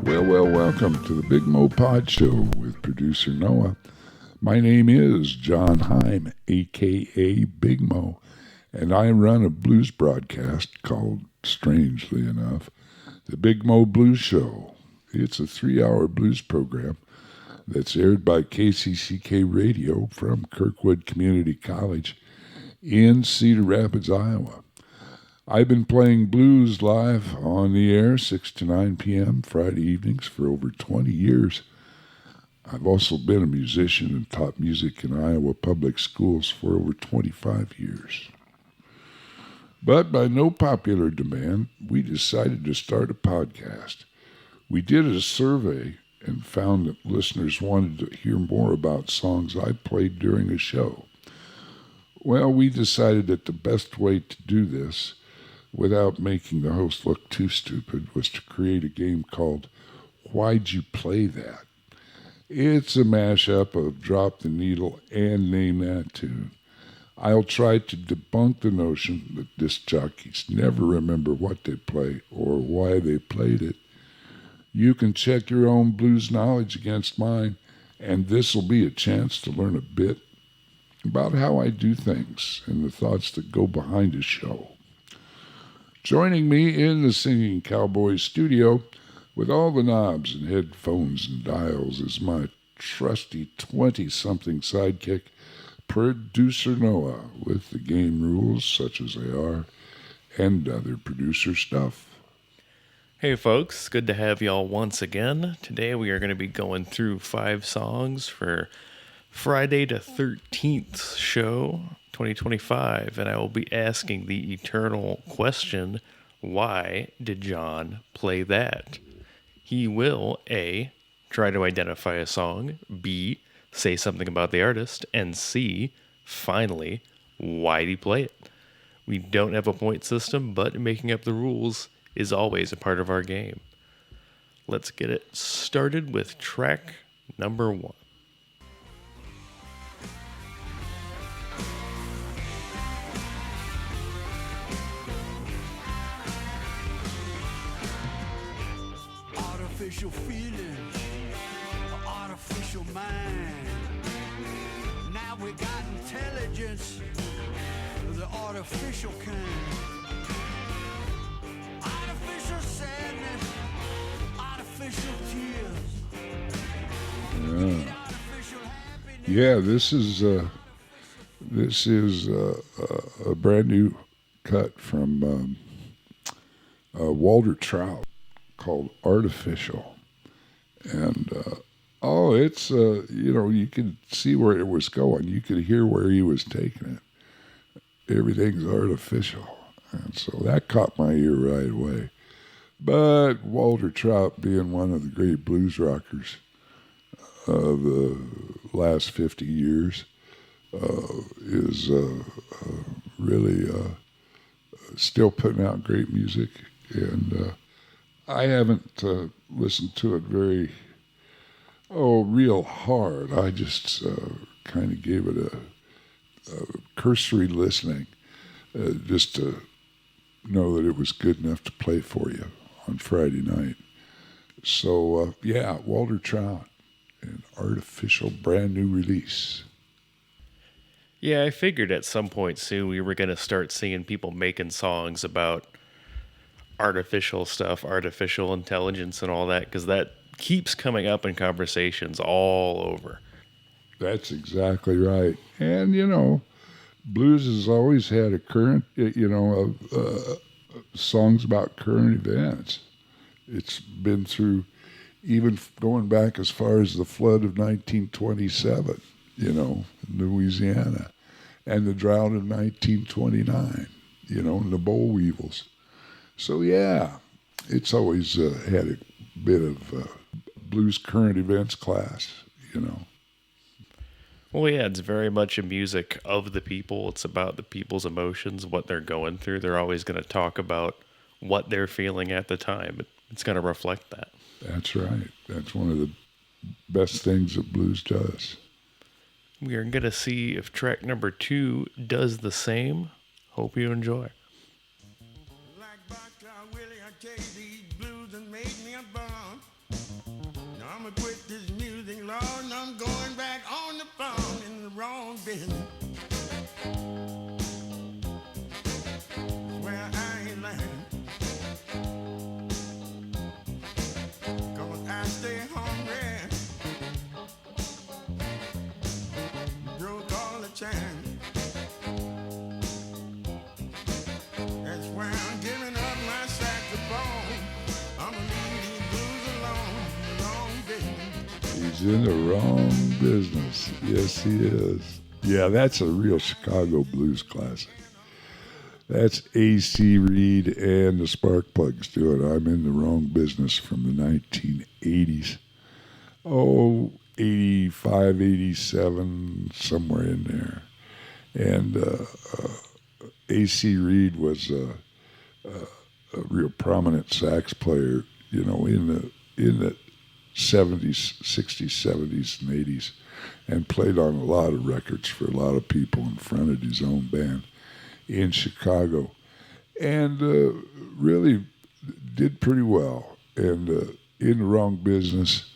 Welcome to the Big Mo Pod Show with producer Noah. My name is John Heim, a.k.a. Big Mo, and I run a blues broadcast called, strangely enough, the Big Mo Blues Show. It's a 3-hour blues program that's aired by KCCK Radio from Kirkwood Community College in Cedar Rapids, Iowa. I've been playing blues live on the air 6 to 9 p.m. Friday evenings for over 20 years. I've also been a musician and taught music in Iowa public schools for over 25 years. But by no popular demand, we decided to start a podcast. We did a survey and found that listeners wanted to hear more about songs I played during a show. Well, we decided that the best way to do this without making the host look too stupid was to create a game called Why'd You Play That? It's a mashup of Drop the Needle and Name That Tune. I'll try to debunk the notion that disc jockeys never remember what they play or why they played it. You can check your own blues knowledge against mine, and this will be a chance to learn a bit about how I do things and the thoughts that go behind a show. Joining me in the Singing Cowboys studio with all the knobs and headphones and dials is my trusty 20-something sidekick, producer Noah, with the game rules such as they are and other producer stuff. Hey folks, good to have y'all once again. Today we are going to be going through 5 songs for Friday the 13th show, 2025, and I will be asking the eternal question, why did John play that? He will, A, try to identify a song, B, say something about the artist, and C, finally, why did he play it? We don't have a point system, but making up the rules is always a part of our game. Let's get it started with track number 1. Artificial feelings, artificial mind. Now we got intelligence, the artificial kind. Artificial sadness, artificial tears. Yeah, this is a brand new cut from Walter Trout called Artificial. And, it's, you could see where it was going. You could hear where he was taking it. Everything's artificial. And so that caught my ear right away. But Walter Trout, being one of the great blues rockers of the last 50 years, is really still putting out great music. And I haven't listened to it real hard. I just kind of gave it a cursory listening just to know that it was good enough to play for you on Friday night. So, Walter Trout, an Artificial brand new release. Yeah, I figured at some point soon we were going to start seeing people making songs about artificial stuff, artificial intelligence and all that, because that keeps coming up in conversations all over. That's exactly right. And, blues has always had a current, songs about current events. It's been through, even going back as far as the flood of 1927, in Louisiana, and the drought of 1929, and the boll weevils. So, it's always had a bit of blues current events class, Well, yeah, it's very much a music of the people. It's about the people's emotions, what they're going through. They're always going to talk about what they're feeling at the time. It's going to reflect that. That's right. That's one of the best things that blues does. We are going to see if track number 2 does the same. Hope you enjoy. Like Buckler Willie, I tell you these blues that made me a bum. business. Where I ain't lying. 'Cause I stay hungry. Broke all the time. That's why I'm giving up my saxophone. I'm gonna leave these blues alone. Long business. He's in the wrong business. Yes, he is. Yeah, that's a real Chicago blues classic. That's A.C. Reed and the Sparkplugs doing I'm in the Wrong Business from the 1980s. Oh, 85, 87, somewhere in there. And A.C. Reed was a real prominent sax player, you know, in the 70s, 60s, 70s, and 80s, and played on a lot of records for a lot of people and fronted his own band in Chicago, and really did pretty well. And In the Wrong Business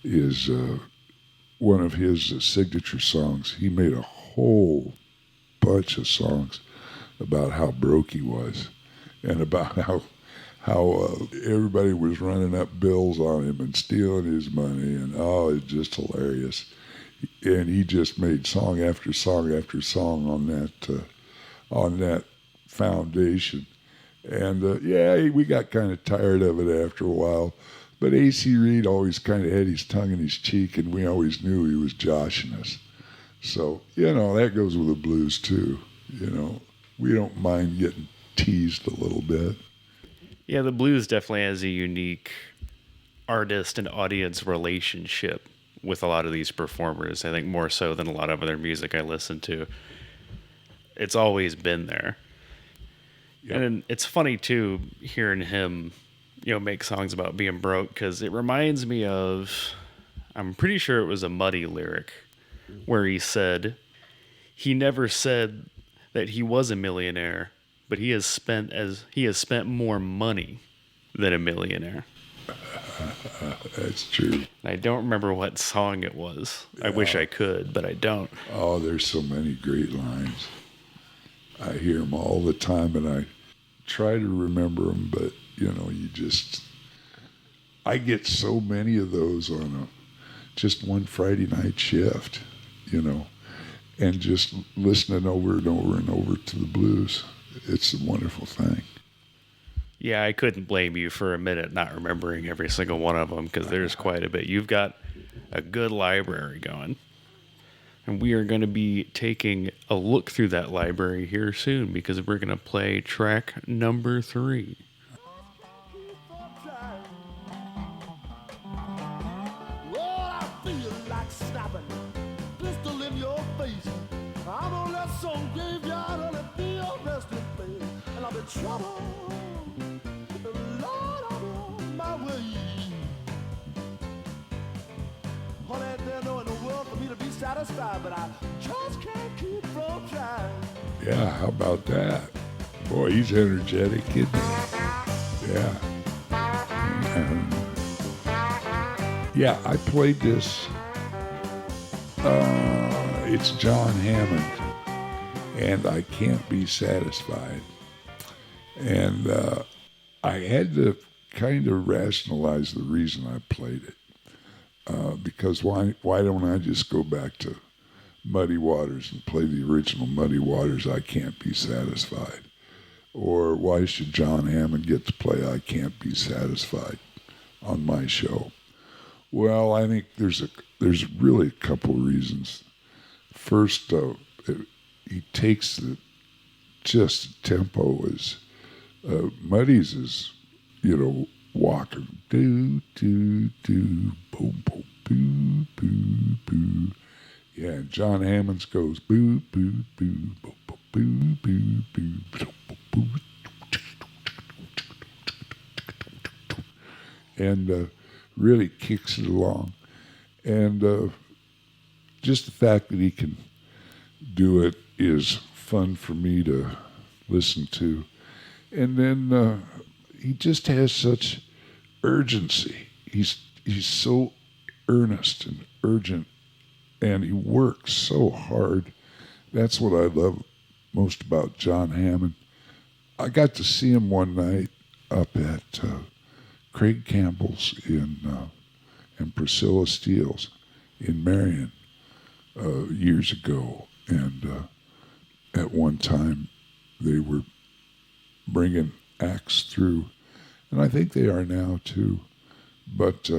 is one of his signature songs. He made a whole bunch of songs about how broke he was and about how everybody was running up bills on him and stealing his money, and it's just hilarious. And he just made song after song after song on that foundation. And we got kind of tired of it after a while. But A.C. Reed always kind of had his tongue in his cheek, and we always knew he was joshing us. So, that goes with the blues too. We don't mind getting teased a little bit. Yeah, the blues definitely has a unique artist and audience relationship with a lot of these performers. I think more so than a lot of other music I listen to. It's always been there. Yep. And it's funny too, hearing him, make songs about being broke, because it reminds me of, I'm pretty sure it was a Muddy lyric where he said, he never said that he was a millionaire, but he has spent more money than a millionaire. That's true. I don't remember what song it was. Yeah. I wish I could, but I don't. Oh, there's so many great lines. I hear them all the time, and I try to remember them, but, I get so many of those on just one Friday night shift, and just listening over and over and over to the blues. It's a wonderful thing. Yeah, I couldn't blame you for a minute not remembering every single one of them, because there's quite a bit. You've got a good library going. And we are going to be taking a look through that library here soon, because we're going to play track number 3. Trouble, Lord, I'm on my way. Honey, there's no in the world for me to be satisfied, but I just can't keep from trying. Yeah, how about that? Boy, he's energetic, isn't he? Yeah. Yeah, I played this. It's John Hammond, and I Can't Be Satisfied. And I had to kind of rationalize the reason I played it. Because why don't I just go back to Muddy Waters and play the original Muddy Waters, I Can't Be Satisfied? Or why should John Hammond get to play I Can't Be Satisfied on my show? Well, I think there's really a couple of reasons. First, he takes the tempo as Muddy's is, walking, do, do, do, boom, boom, boo, boo, boo. Yeah, and John Hammond's goes, boo, boo, boo, boo, boo, boo, boo, boo, boo, and really kicks it along. And just the fact that he can do it is fun for me to listen to. And then he just has such urgency. He's so earnest and urgent, and he works so hard that's what I love most about John Hammond. I got to see him one night up at Craig Campbell's and Priscilla Steele's in Marion years ago. And at one time, they were bringing acts through, and I think they are now too. But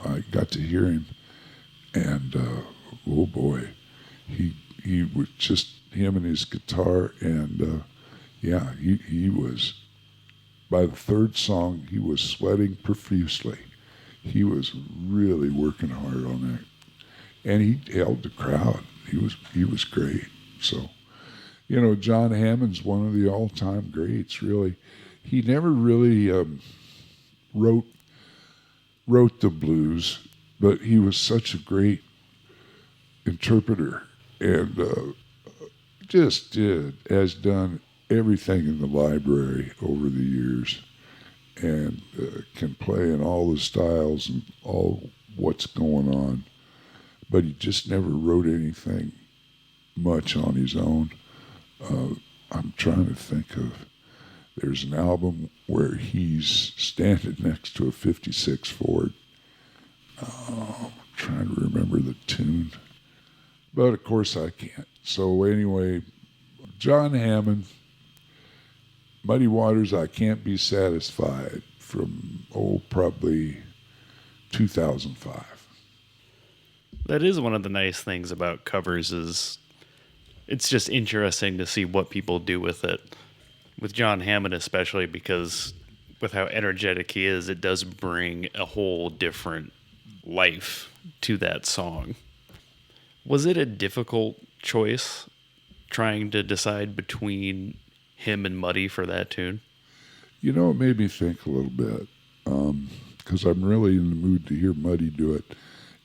I got to hear him, and oh boy, he was just him and his guitar, and yeah, he was. By the third song, he was sweating profusely. He was really working hard on that, and he held the crowd. He was great. So, you know, John Hammond's one of the all-time greats. Really, he never really wrote the blues, but he was such a great interpreter, and has done everything in the library over the years, and can play in all the styles and all what's going on. But he just never wrote anything much on his own. I'm trying to think of, there's an album where he's standing next to a 56 Ford. I'm trying to remember the tune. But of course I can't. So anyway, John Hammond, Muddy Waters, I Can't Be Satisfied, from, probably 2005. That is one of the nice things about covers is it's just interesting to see what people do with it. With John Hammond especially, because with how energetic he is, it does bring a whole different life to that song. Was it a difficult choice trying to decide between him and Muddy for that tune? You know, it made me think a little bit, because I'm really in the mood to hear Muddy do it.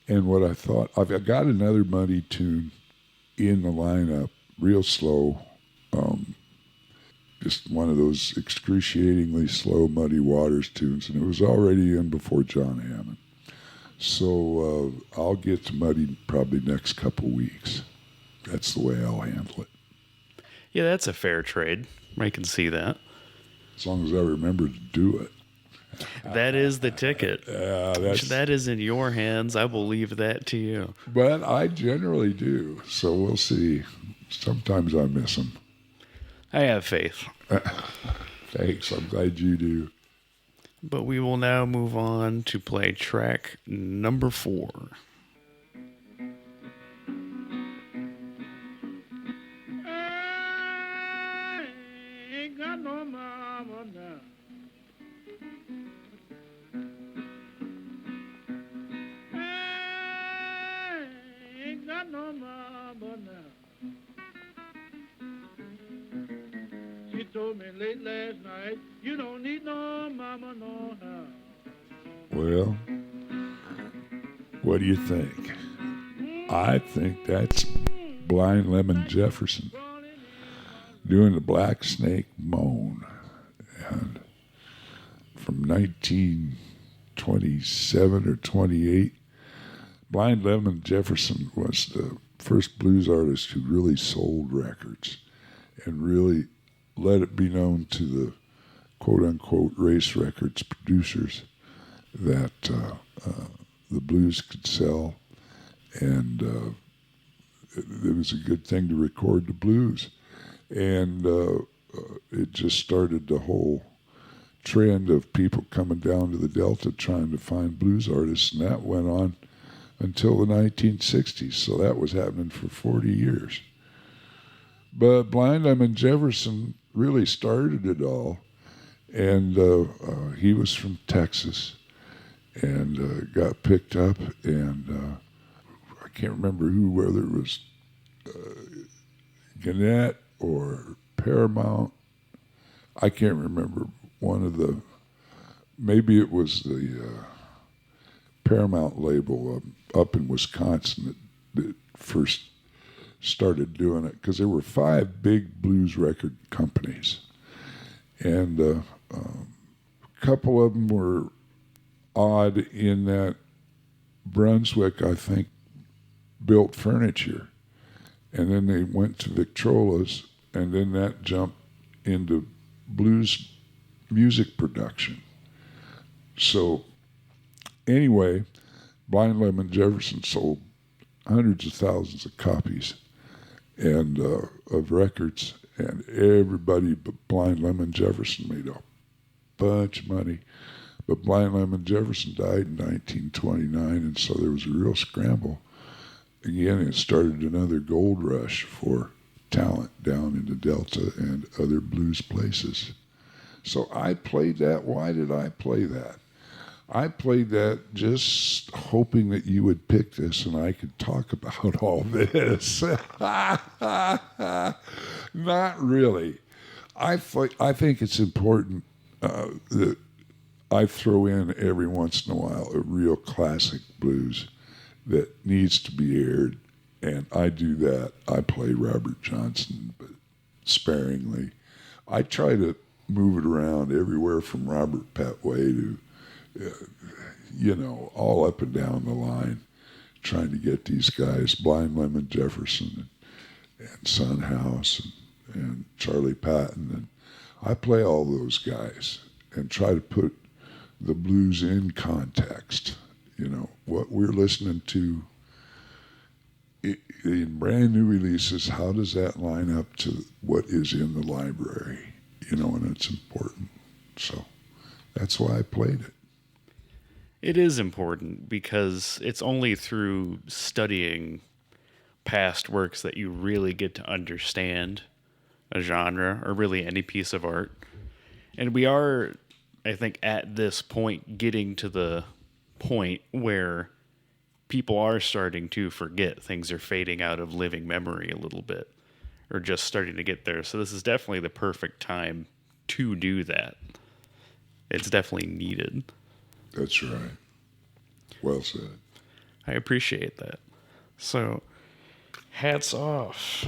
And what I thought, I've got another Muddy tune in the lineup, real slow, just one of those excruciatingly slow Muddy Waters tunes, and it was already in before John Hammond. So I'll get to Muddy probably next couple weeks. That's the way I'll handle it. Yeah, that's a fair trade. I can see that. As long as I remember to do it. That is the ticket. That's, That is in your hands. I will leave that to you. but I generally do, so we'll see. Sometimes I miss them. I have faith. Thanks, I'm glad you do. But we will now move on to play track number 4. I ain't got no mama now. I ain't got no mama now. She told me late last night, you don't need no mama no how. Well, what do you think? I think that's Blind Lemon Jefferson doing the Black Snake Moan. And from 1927 or 28, Blind Lemon Jefferson was the first blues artist who really sold records and really let it be known to the quote-unquote race records producers that the blues could sell, and it was a good thing to record the blues. And it just started the whole trend of people coming down to the Delta trying to find blues artists, and that went on until the 1960s. So that was happening for 40 years. But Blind Lemon Jefferson really started it all, and he was from Texas, and got picked up, and I can't remember whether it was Gannett or Paramount. I can't remember maybe it was the Paramount label up in Wisconsin that first started doing it, because there were 5 big blues record companies, and a couple of them were odd in that Brunswick, I think, built furniture, And then they went to Victrolas, and then that jumped into blues music production. So anyway, Blind Lemon Jefferson sold hundreds of thousands of copies and of records, and everybody but Blind Lemon Jefferson made a bunch of money. But Blind Lemon Jefferson died in 1929, and so there was a real scramble. Again, it started another gold rush for talent down in the Delta and other blues places. So I played that. Why did I play that? I played that just hoping that you would pick this and I could talk about all this. Not really. I think it's important that I throw in every once in a while a real classic blues that needs to be aired, and I do that. I play Robert Johnson, but sparingly. I try to move it around everywhere from Robert Petway to, all up and down the line, trying to get these guys, Blind Lemon Jefferson and Son House and Charlie Patton. And I play all those guys and try to put the blues in context. What we're listening to in brand new releases, how does that line up to what is in the library? And it's important. So that's why I played it. It is important because it's only through studying past works that you really get to understand a genre or really any piece of art. And we are, I think, at this point getting to the point where people are starting to forget. Things are fading out of living memory a little bit, or just starting to get there. So this is definitely the perfect time to do that. It's definitely needed. That's right. Well said. I appreciate that. So, hats off.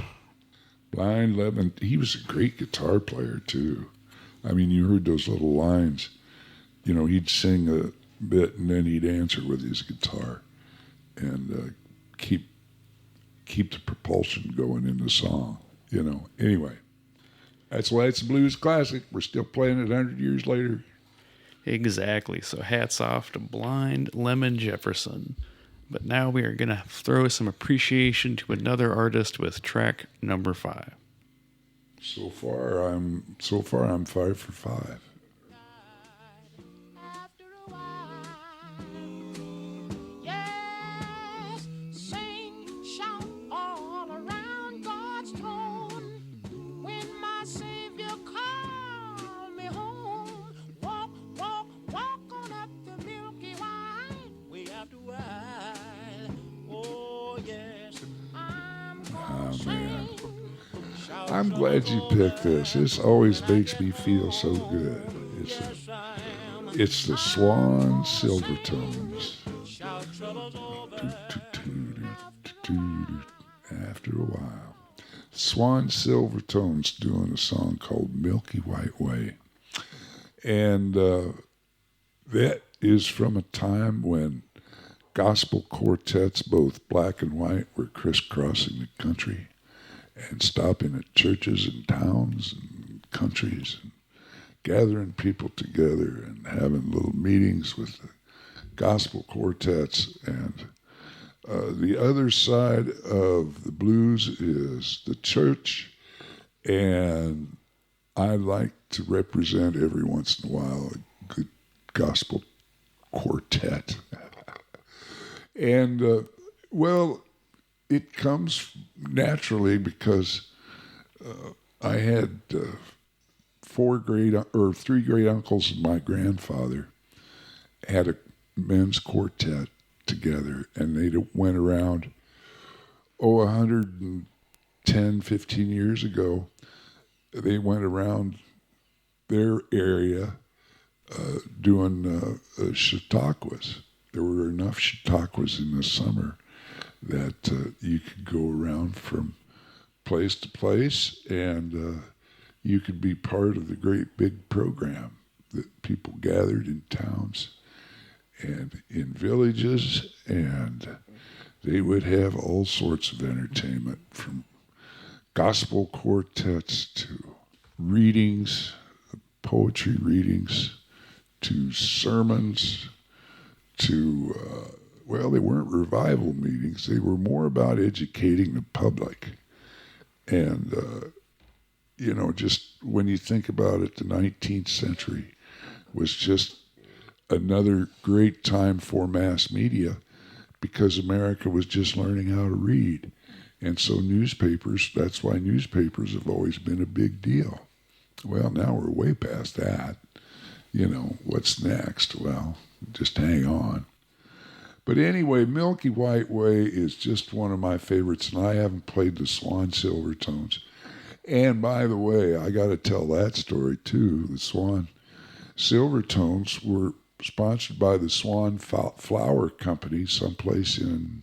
Blind Lemon, he was a great guitar player too. I mean, you heard those little lines. He'd sing a bit and then he'd answer with his guitar and keep the propulsion going in the song. Anyway, that's why it's a blues classic. We're still playing it 100 years later. Exactly. So hats off to Blind Lemon Jefferson. But now we are going to throw some appreciation to another artist with track number 5. So far I'm 5 for 5. After a while, yes, sing, shout all around God's throne. When my Savior called me home, walk on up the Milky Way after a while. Oh yes, I'm gonna sing. I'm glad you picked this. This always makes me feel so good. It's the Swan Silvertones. After a while. Swan Silvertones doing a song called Milky White Way. And that is from a time when gospel quartets, both black and white, were crisscrossing the country and stopping at churches and towns and countries and gathering people together and having little meetings with the gospel quartets. And the other side of the blues is the church, and I like to represent every once in a while a good gospel quartet. And, it comes naturally because I had 3 great uncles and my grandfather had a men's quartet together, and they went around 110, 15 years ago. They went around their area doing chautauquas. There were enough chautauquas in the summer that you could go around from place to place, and you could be part of the great big program that people gathered in towns and in villages, and they would have all sorts of entertainment, from gospel quartets to readings, poetry readings, to sermons, to, well, they weren't revival meetings. They were more about educating the public. And, just when you think about it, the 19th century was just another great time for mass media because America was just learning how to read. And so newspapers, that's why newspapers have always been a big deal. Well, now we're way past that. What's next? Well, just hang on. But anyway, Milky White Way is just one of my favorites, and I haven't played the Swan Silvertones. And by the way, I got to tell that story too. The Swan Silvertones were sponsored by the Swan Flower Company someplace in,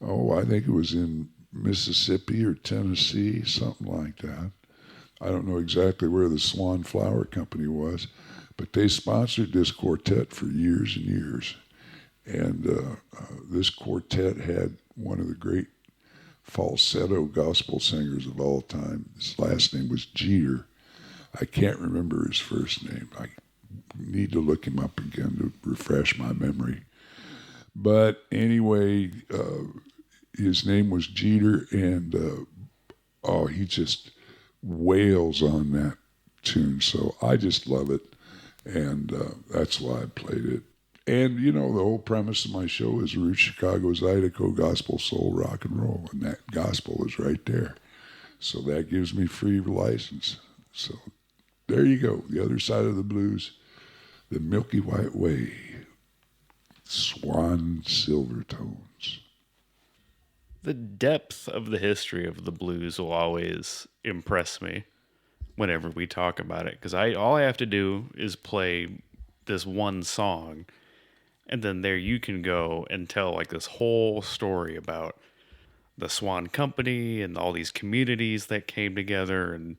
I think it was in Mississippi or Tennessee, something like that. I don't know exactly where the Swan Flower Company was, but they sponsored this quartet for years and years. And this quartet had one of the great falsetto gospel singers of all time. His last name was Jeter. I can't remember his first name. I need to look him up again to refresh my memory. But anyway, his name was Jeter, and he just wails on that tune. So I just love it, and that's why I played it. And, the whole premise of my show is Root Chicago's Zydeco Gospel, Soul, Rock, and Roll. And that gospel is right there. So that gives me free license. So there you go. The other side of the blues, the Milky White Way, Swan Silvertones. The depth of the history of the blues will always impress me whenever we talk about it. Because all I have to do is play this one song, and then there you can go and tell like this whole story about the Swan Company and all these communities that came together and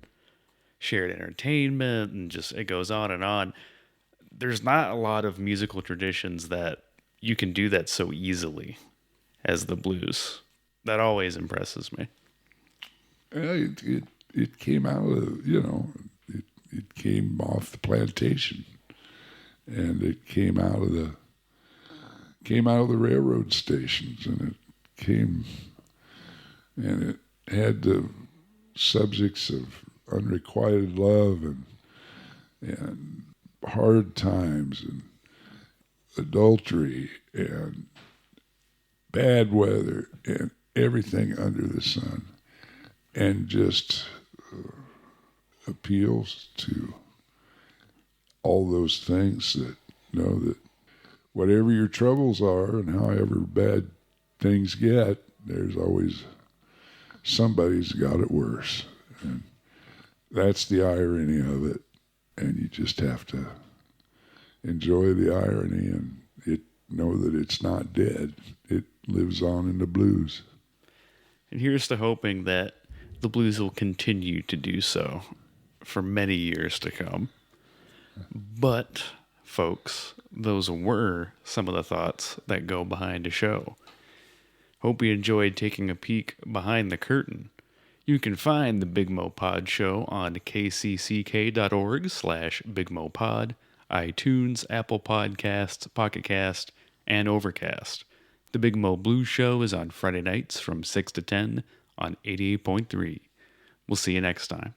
shared entertainment, and just it goes on and on. There's not a lot of musical traditions that you can do that so easily as the blues. That always impresses me. It came out of, it came off the plantation, and it came out of the railroad stations, and it had the subjects of unrequited love and hard times and adultery and bad weather and everything under the sun, and just appeals to all those things that that whatever your troubles are and however bad things get, there's always somebody's got it worse. And that's the irony of it. And you just have to enjoy the irony and know that it's not dead. It lives on in the blues. And here's to hoping that the blues will continue to do so for many years to come. But, folks, those were some of the thoughts that go behind the show. Hope you enjoyed taking a peek behind the curtain. You can find the Big Mo Pod Show on kcck.org/BigMoPod, iTunes, Apple Podcasts, Pocket Cast, and Overcast. The Big Mo Blues Show is on Friday nights from 6 to 10 on 88.3. We'll see you next time.